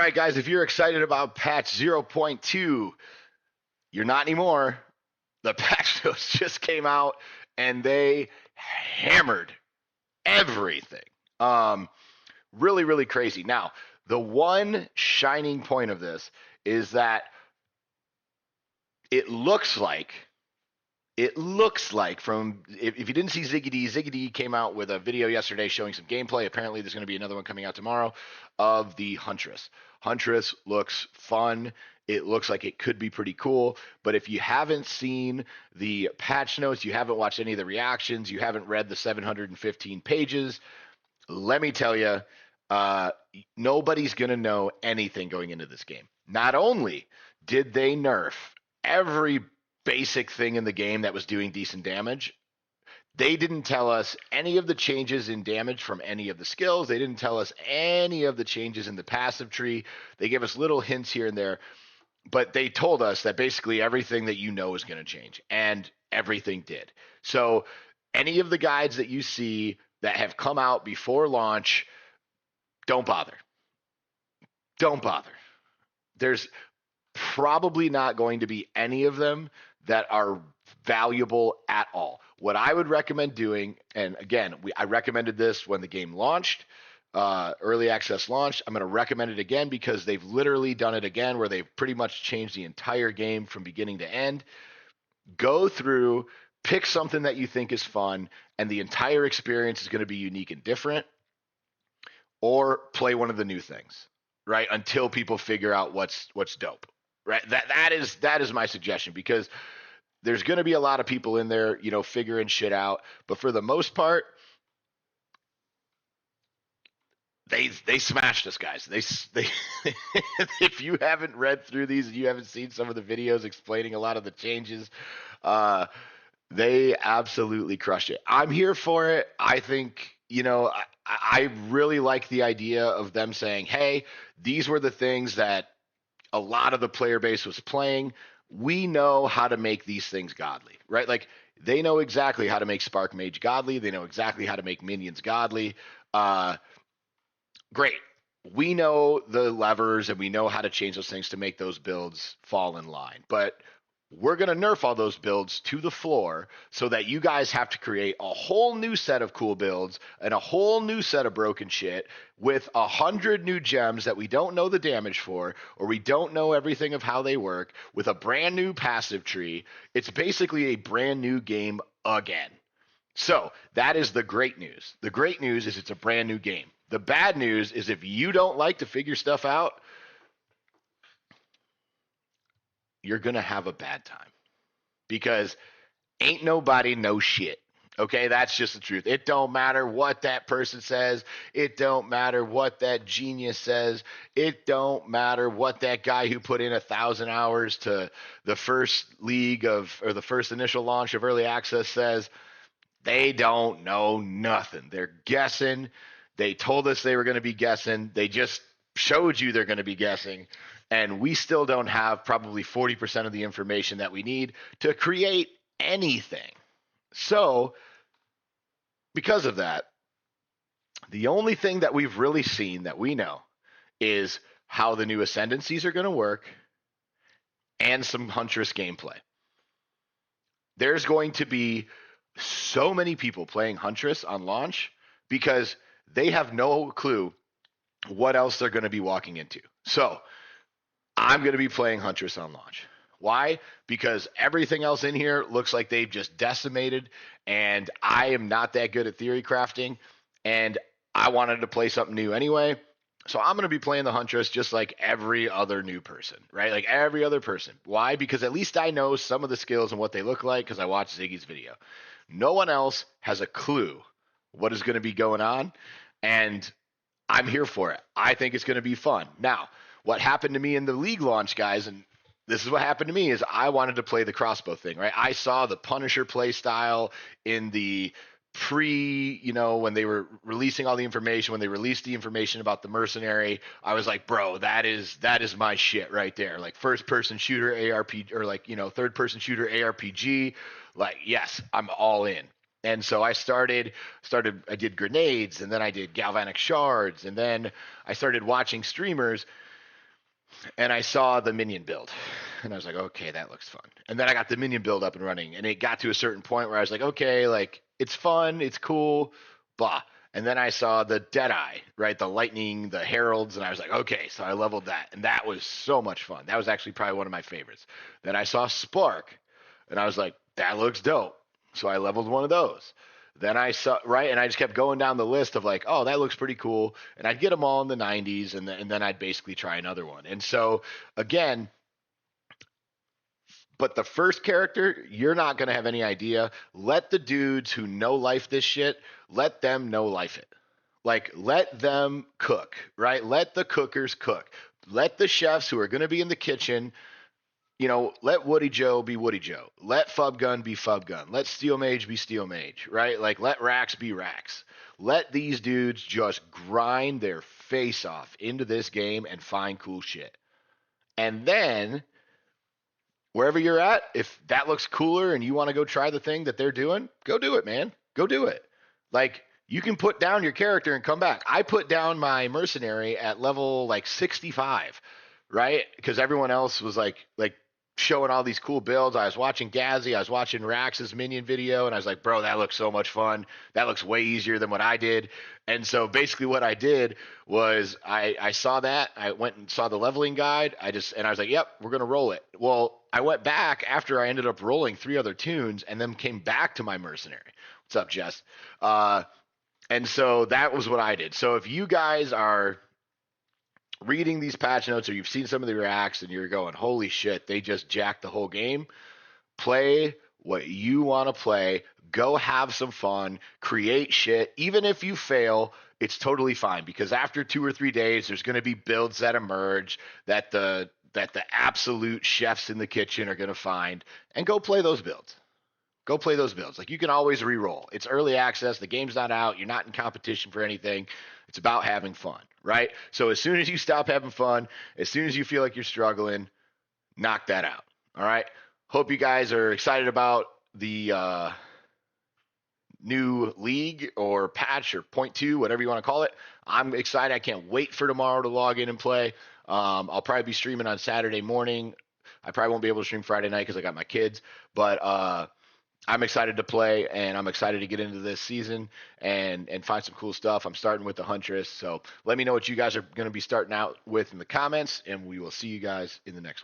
right, guys, if you're excited about patch 0.2, you're not anymore. The patch notes just came out and they hammered everything. Um, really, really crazy. Now, the one shining point of this is that it looks like from if you didn't see Ziggy D came out with a video yesterday showing some gameplay. Apparently, there's going to be another one coming out tomorrow of the Huntress. Huntress looks fun. It looks like it could be pretty cool. But if you haven't seen the patch notes, you haven't watched any of the reactions, you haven't read the 715 pages, let me tell you, uh, nobody's going to know anything going into this game. Not only did they nerf every basic thing in the game that was doing decent damage, they didn't tell us any of the changes in damage from any of the skills. They didn't tell us any of the changes in the passive tree. They gave us little hints here and there, but they told us that basically everything that you know is going to change, and everything did. So any of the guides that you see that have come out before launch, don't bother. Don't bother. There's probably not going to be any of them that are valuable at all. What I would recommend doing, and again, I recommended this when the game launched, early access launched. I'm going to recommend it again because they've literally done it again where they've pretty much changed the entire game from beginning to end. Go through, pick something that you think is fun, and the entire experience is going to be unique and different, or play one of the new things, right? Until people figure out what's dope, right? That is my suggestion, because there's going to be a lot of people in there, figuring shit out. But for the most part, they smashed us, guys. They if you haven't read through these and you haven't seen some of the videos explaining a lot of the changes, they absolutely crushed it. I'm here for it. I think, I really like the idea of them saying, hey, these were the things that a lot of the player base was playing. We know how to make these things godly, right? Like, they know exactly how to make Spark Mage godly. They know exactly how to make minions godly. Great. We know the levers and we know how to change those things to make those builds fall in line. But we're going to nerf all those builds to the floor so that you guys have to create a whole new set of cool builds and a whole new set of broken shit with 100 new gems that we don't know the damage for, or we don't know everything of how they work, with a brand new passive tree. It's basically a brand new game again. So that is the great news. The great news is it's a brand new game. The bad news is if you don't like to figure stuff out, you're going to have a bad time, because ain't nobody know shit. Okay, that's just the truth. It don't matter what that person says. It don't matter what that genius says. It don't matter what that guy who put in 1,000 hours to the first league or the first initial launch of early access says. They don't know nothing. They're guessing. They told us they were going to be guessing. They just showed you they're going to be guessing. And we still don't have probably 40% of the information that we need to create anything. So, because of that, the only thing that we've really seen that we know is how the new ascendancies are going to work and some Huntress gameplay. There's going to be so many people playing Huntress on launch because they have no clue what else they're going to be walking into. So I'm going to be playing Huntress on launch. Why? Because everything else in here looks like they've just decimated, and I am not that good at theory crafting, and I wanted to play something new anyway. So I'm going to be playing the Huntress just like every other new person, right? Like every other person. Why? Because at least I know some of the skills and what they look like because I watched Ziggy's video. No one else has a clue what is going to be going on, and I'm here for it. I think it's going to be fun. Now, what happened to me in the league launch, guys, and this is what happened to me, is I wanted to play the crossbow thing, right? I saw the Punisher play style in the when they were releasing all the information, when they released the information about the mercenary. I was like, bro, that is my shit right there. Like first person shooter ARPG, or like, third person shooter ARPG. Like, yes, I'm all in. And so I I did grenades, and then I did galvanic shards, and then I started watching streamers. and I saw the minion build, and I was like, okay, that looks fun. And then I got the minion build up and running, and it got to a certain point where I was like, okay, like it's fun, it's cool, blah. And then I saw the Deadeye, right? The lightning, the heralds, and I was like, okay, so I leveled that, and that was so much fun. That was actually probably one of my favorites. Then I saw Spark, and I was like, that looks dope. So I leveled one of those. Then I saw right, and I just kept going down the list of like, oh, that looks pretty cool, and I'd get them all in the 90s, and then I'd basically try another one. And so again, but the first character, you're not gonna have any idea. Let the dudes who know life this shit, let them know life it. Like let them cook, right? Let the cookers cook. Let the chefs who are gonna be in the kitchen let Woody Joe be Woody Joe. Let Fub Gun be Fub Gun. Let Steel Mage be Steel Mage, right? Like, let Rax be Rax. Let these dudes just grind their face off into this game and find cool shit. And then, wherever you're at, if that looks cooler and you want to go try the thing that they're doing, go do it, man. Go do it. Like, you can put down your character and come back. I put down my mercenary at level like 65, right? Because everyone else was like showing all these cool builds. I was watching Gazzy, I was watching Rax's minion video, and I was like, bro, that looks so much fun. That looks way easier than what I did. And so basically what I did was I saw that. I went and saw the leveling guide. And I was like, yep, we're gonna roll it. Well, I went back after I ended up rolling 3 other tunes and then came back to my mercenary. What's up, Jess? And so that was what I did. So if you guys are reading these patch notes or you've seen some of the reacts and you're going, holy shit, they just jacked the whole game, play what you want to play. Go have some fun, create shit. Even if you fail, it's totally fine because after 2 or 3 days, there's going to be builds that emerge that the absolute chefs in the kitchen are going to find, and go play those builds. Go play those builds. Like you can always re-roll. It's early access. The game's not out. You're not in competition for anything. It's about having fun, right? So as soon as you stop having fun, as soon as you feel like you're struggling, knock that out. All right. Hope you guys are excited about the new league or patch or point two, whatever you want to call it. I'm excited. I can't wait for tomorrow to log in and play. I'll probably be streaming on Saturday morning. I probably won't be able to stream Friday night because I got my kids, but I'm excited to play, and I'm excited to get into this season and find some cool stuff. I'm starting with the Huntress, so let me know what you guys are going to be starting out with in the comments, and we will see you guys in the next one.